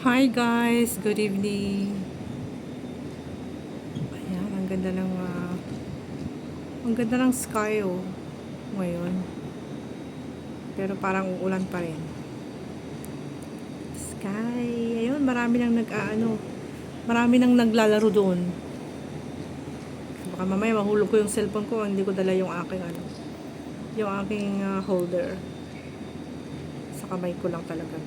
Hi guys, good evening. Ayan, ang ganda ng sky ngayon. Pero parang uulan pa rin. Sky, ayun, marami nang naglalaro doon. Baka mamaya mahulog ko yung cellphone ko, hindi ko dala yung aking holder. Sa kamay ko lang talaga.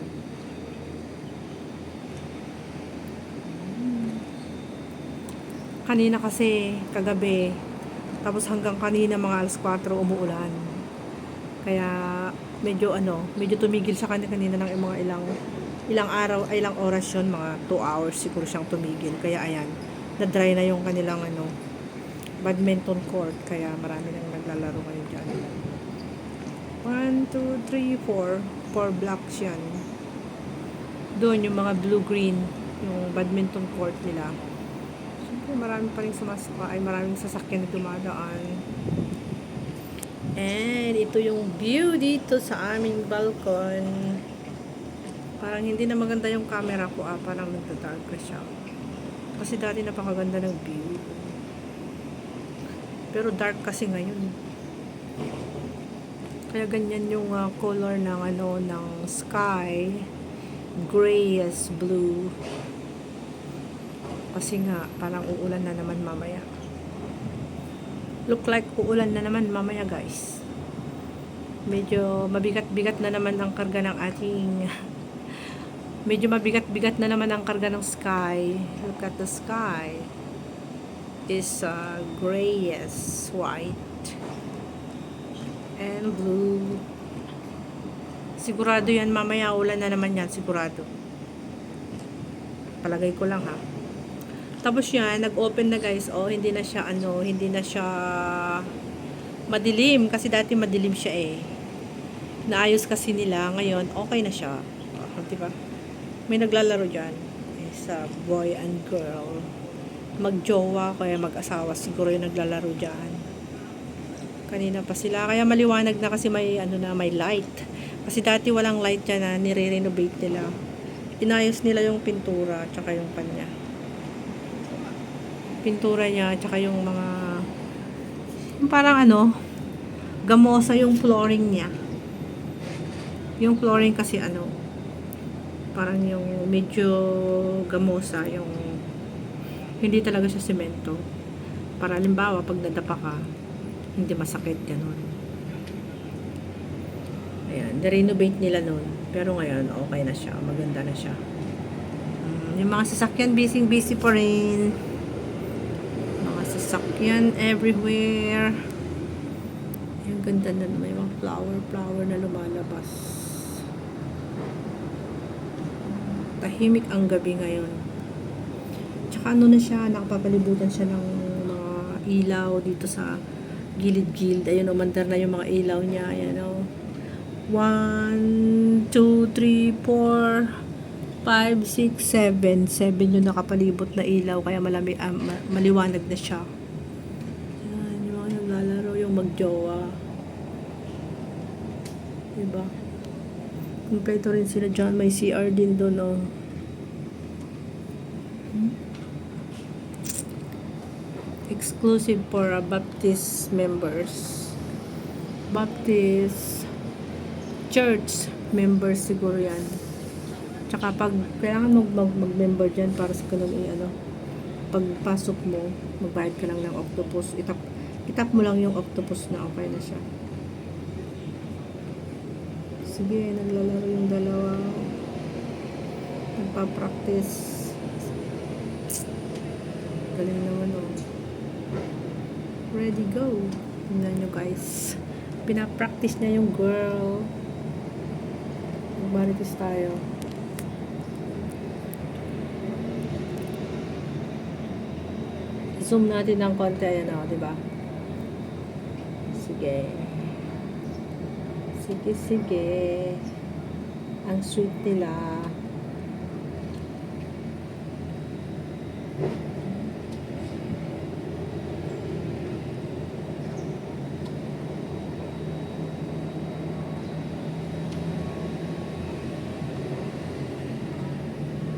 Kanina kasi, kagabi, tapos hanggang kanina mga alas 4 umuulan. Kaya medyo tumigil sa kanina ng mga ilang araw, ay ilang oras yun, mga 2 hours siguro siyang tumigil. Kaya ayan, na-dry na yung kanilang badminton court. Kaya marami nang naglalaro ngayon dyan. 1, 2, 3, 4. 4 blocks yan. Doon yung mga blue-green, yung badminton court nila. Siyempre marami pa rin maraming sasakyan na dumadaan. And ito yung view dito sa aming balcon. Parang hindi na maganda yung camera ko, parang nagdadag ka siya. Kasi dati napakaganda ng view. Pero dark kasi ngayon. Kaya ganyan yung color ng sky. Grayish blue. Kasi nga, parang uulan na naman mamaya. Look like uulan na naman mamaya guys. Medyo mabigat-bigat na naman ang karga ng ating medyo mabigat-bigat na naman ang karga ng sky. Look at the sky. Is grayish white and blue. Sigurado yan mamaya ulan na naman yan, sigurado. Palagay ko lang ha. Tapos yan, nag-open na guys. Hindi na siya madilim kasi dati madilim siya Naayos kasi nila ngayon, okay na siya. Diba? May naglalaro diyan. Sa boy and girl. Magjowa kaya mag-asawa siguro yung naglalaro diyan. Kanina pa sila kaya maliwanag na kasi may may light. Kasi dati walang light diyan na nire-renovate nila. Inayos nila yung pintura at saka yung kanya. Pintura niya tsaka yung mga parang gamosa yung flooring niya. Yung flooring kasi parang yung medyo gamosa, yung hindi talaga siya semento. Para halimbawa pag nadapa ka hindi masakit ganun. Ayan, renovate nila noon. Pero ngayon okay na siya, maganda na siya. Yung mga sasakyan busy pa rin. Sakyan everywhere. Yung ganda na may mga flower na lumalabas. Tahimik ang gabi ngayon. Tsaka na siya, nakapapalibutan siya ng mga ilaw dito sa gilid-gilid. Ayun, umandar na yung mga ilaw niya. Ayan 1, 2, 3, 4 5, 6, 7 yung nakapalibot na ilaw kaya maliwanag na siya. Yan, yung mga naglalaro, yung magjowa, diba? Kompleto rin sila dyan, may CR din doon exclusive for Baptist members, Baptist church members siguro yan. Tsaka pag kailangan mag-member dyan para sa kanong pagpasok mo, magbayad ka lang ng octopus. Itap mo lang yung octopus na okay na siya. Sige, naglalaro yung dalawa. Nagpa-practice. Galing naman Ready, go. Tingnan nyo guys. Pinapractice niya yung girl. Magmarites tayo. Zoom natin ng konti, diba? Sige. Sige. Ang sweet nila.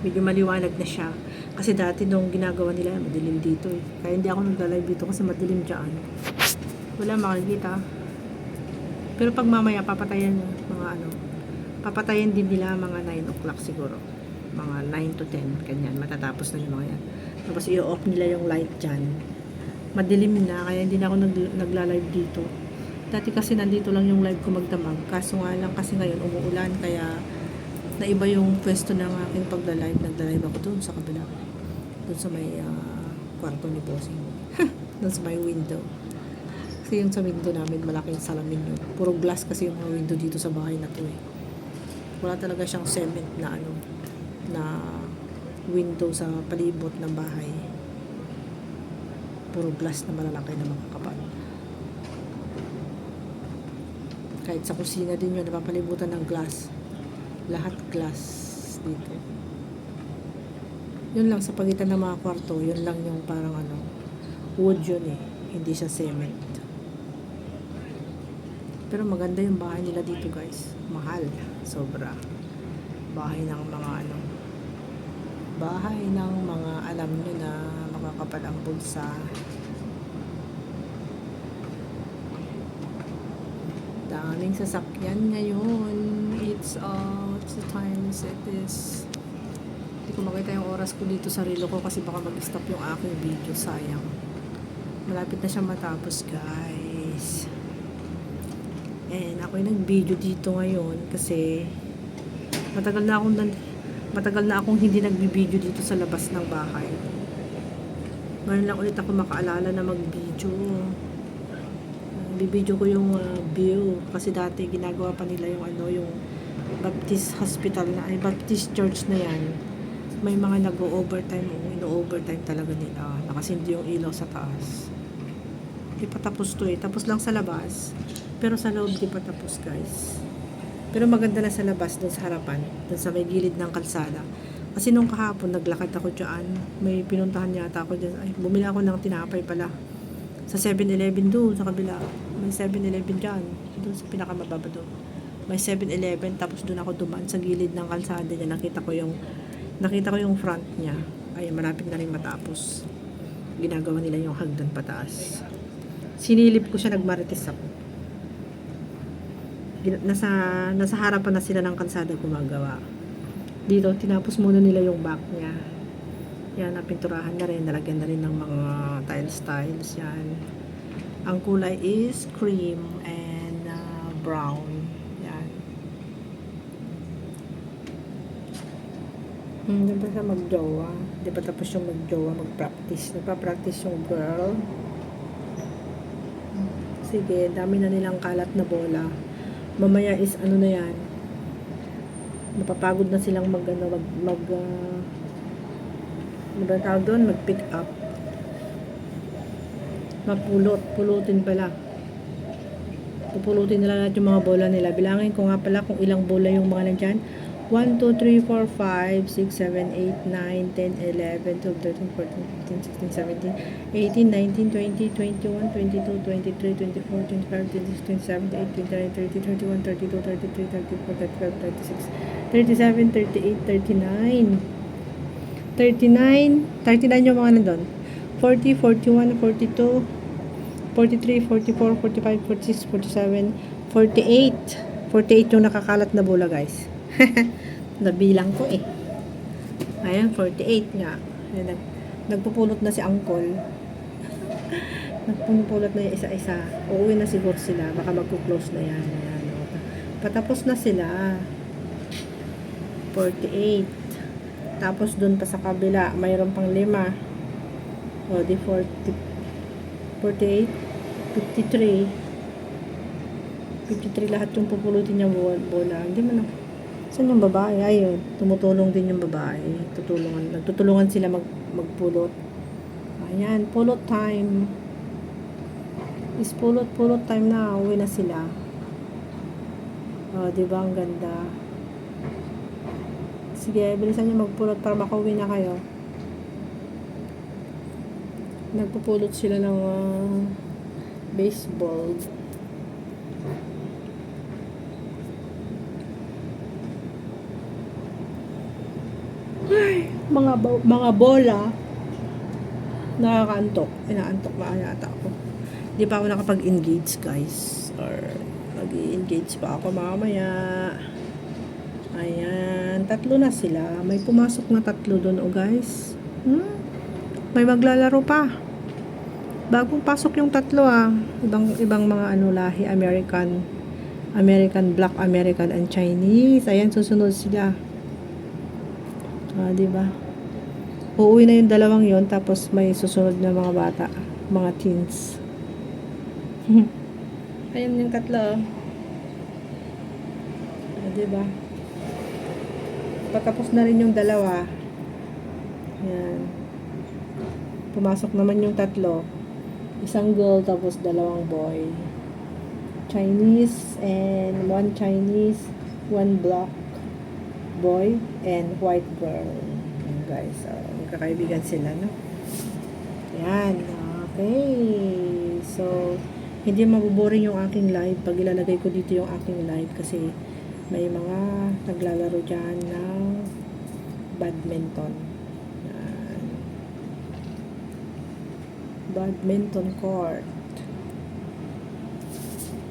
Medyo maliwanag na siya. Kasi dati nung ginagawa nila, madilim dito eh. Kaya hindi ako nagla-live dito kasi madilim dyan. Wala makikita. Pero pag mamaya papatayan mga ano, papatayan din nila mga 9 o'clock siguro. Mga 9 to 10, kanyan. Matatapos na yung mga yan. Tapos i-off nila yung light dyan. Madilim na, kaya hindi na ako nagla-live dito. Dati kasi nandito lang yung live ko magdamag. Kaso nga lang kasi ngayon umuulan, kaya naiba yung pwesto ng aking pagla-live. Nagla-live ako doon sa kabila. Doon sa may kwarto ni Bossing. Doon sa may window. Kasi yung sa window namin, malaking salamin yun. Puro glass kasi yung mga window dito sa bahay na to eh. Wala talaga siyang cement na ano, na window sa palibot ng bahay. Puro glass na malalaki na makakapal. Kahit sa kusina din yun, napapalibutan ng glass. Lahat glass dito. Yun lang sa pagitan ng mga kwarto, yun lang yung parang ano, wood yun eh. Hindi siya cement. Pero maganda yung bahay nila dito guys. Mahal. Sobra. Bahay ng mga ano. Bahay ng mga alam nyo na makakapal ang bulsa. Daming sasakyan ngayon. It's the time is it is. Hindi ko makita yung oras ko dito sa relo ko kasi baka mag-stop yung aking video. Sayang. Malapit na siya matapos guys. And ako'y nag-video dito ngayon kasi matagal na akong hindi nagbi-video dito sa labas ng bahay. Ngayon lang ulit ako makaalala na mag-video. Bibidyo ko yung view kasi dati ginagawa pa nila yung ano, yung Baptist Hospital na ay Baptist Church na yan. May mga nag-overtime, ino-overtime talaga nila. Nakasindi yung ilaw sa taas. Di pa tapos to eh. Tapos lang sa labas. Pero sa loob di pa tapos guys. Pero maganda na sa labas, doon sa harapan, doon sa may gilid ng kalsada. Kasi nung kahapon naglakad ako dyan, may pinuntahan yata ako dyan. Ay, bumili ako ng tinapay pala. Sa 7-Eleven doon, sa kabila. May 7-Eleven dyan. Doon sa pinakamababa doon. May 7-Eleven, tapos doon ako dumaan sa gilid ng kalsada niya. Nakita ko yung front niya. Ay, malapit na rin matapos. Ginagawa nila yung hagdan pataas. Sinilip ko siya, nagmarites ako. Nasa harapan na sila ng kalsada gumagawa. Dito, tinapos muna nila yung back niya. Yan, napinturahan na rin. Nalagyan na rin ng mga tiles. Yan. Ang kulay is cream and brown. Yan. Di ba siya magjowa? Di ba tapos yung magjowa, mag-practice? Nagpa-practice yung girl. Sige, dami na nilang kalat na bola. Mamaya is ano na yan, mapapagod na silang mag tawag doon, mag-pick up, pulutin pala, pupulutin nila lahat yung mga bola nila. Bilangin ko nga pala kung ilang bola yung mga nandyan. 1, 2, 3, 4, 5, 6, 7, 8, 9, 10, 11, 12, 13, 14, 15, 16, 17, 18, 19, 20, 21, 22, 23, 24, 25, 26, 27, 28, 29, 30, 31, 32, 33, 34, 35, 36, 37, 38, 39, 39 yung mga nandun. 40, 41, 42, 43, 44, 45, 46, 47, 48. 48 yung nakakalat na bola guys. Nabilang ko eh. Ayan, 48 nga. Ayan, nagpupulot na si Uncle. Nagpupulot na yung isa-isa. Uuwi na siguro sila. Baka magpo-close na yan. Ayan, patapos na sila. 48. Tapos dun pa sa kabila, mayroon pang 5. O, di 40, 48, 53. 53 lahat yung pupulutin niya bola. Hindi mo na. Saan yung babae? Ayun, tumutulong din yung babae. Nagtutulungan sila magpulot. Ayan, pulot time. Is pulot time na. Uwi na sila. O, diba ang ganda? Sige, bilisan nyo magpulot para makauwi na kayo. Nagpupulot sila ng baseball. Mga bola. Nakakaantok. Inaantok na yata ako. Hindi pa ako nakapag-engage, guys. Or mag-i-engage pa ako mamaya. Ayan. 3 na sila. May pumasok na 3 doon, guys. May maglalaro pa. Bagong pasok yung 3, ibang mga lahi, American, Black American, and Chinese. Ayan, susunod sila. Diba? Uuwi na yung 2 yon, tapos may susunod na mga bata, mga teens. Ayan yung 3. Diba? Patapos na rin yung 2. Ayan. Pumasok naman yung 3. Isang girl, tapos 2 boy. Chinese, and 1 Chinese, 1 black boy, and white girl. Ayan, guys. So, magkakaibigan sila, no? Ayan. Okay. So, hindi mabuboring yung aking live pag ilalagay ko dito yung aking live kasi may mga naglalaro dyan ng badminton. Badminton court.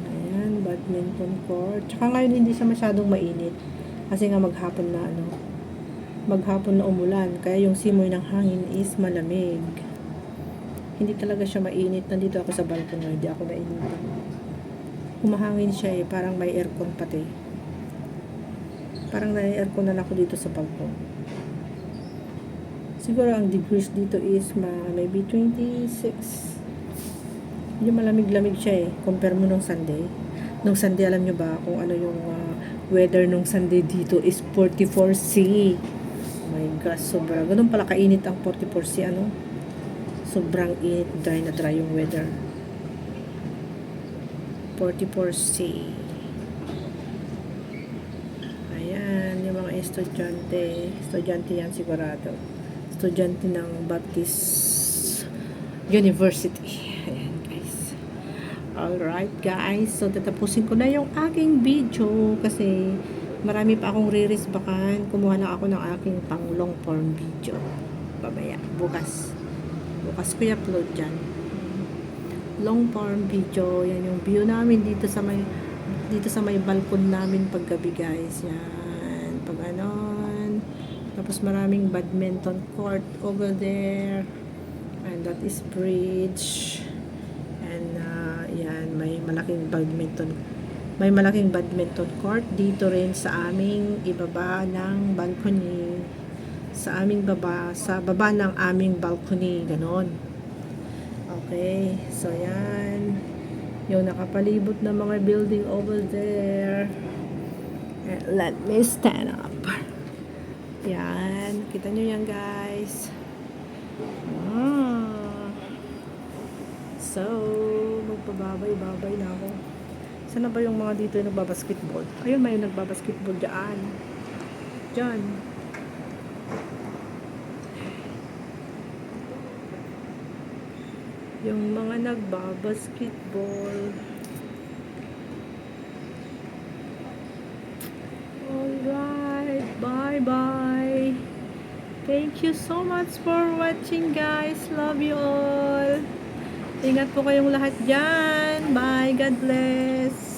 Ayan, badminton court. Tsaka ngayon hindi siya masyadong mainit. Kasi nga maghapon na umulan. Kaya yung simoy ng hangin is malamig. Hindi talaga siya mainit. Nandito ako sa balcony, hindi ako mainit. Humahangin siya parang may aircon pati. Parang na-aircon na ako dito sa balcony. Siguro ang degrees dito is maybe 26. Yung malamig-lamig siya compare mo nung Sunday. Nung Sunday, alam nyo ba kung ano yung weather nung Sunday dito is 44C. My gosh, sobra. Ganun pala kainit ang 44C, sobrang init, dry na dry yung weather. 44C. Ayan, yung mga estudyante yan sigurado. Estudyante ng Baptist University. Ayan, guys. Alright, guys. So, tatapusin ko na yung aking video kasi marami pa akong ririsbakan. Kumuha na ako ng aking pang long form video. Babaya. Bukas ko i-upload dyan. Long form video. Yan yung view namin dito sa may balkon namin paggabi, guys. Yan. Pag tapos maraming badminton court over there, and that is bridge, and yan, may malaking badminton court dito rin sa aming ibaba ng balcony, sa baba ng aming balcony, ganon. Okay, so yan yung nakapalibot na mga building over there. And let me stand up. Yan. Kita nyo yan, guys. So, magpababay-babay na ako. Sana ba yung mga dito yung nagbabasketball? Ayun, may nagbabasketball dyan. Dyan. Yung mga nagbabasketball. Alright. Bye-bye. Thank you so much for watching, guys. Love you all. Ingat po kayong lahat dyan. Bye. God bless.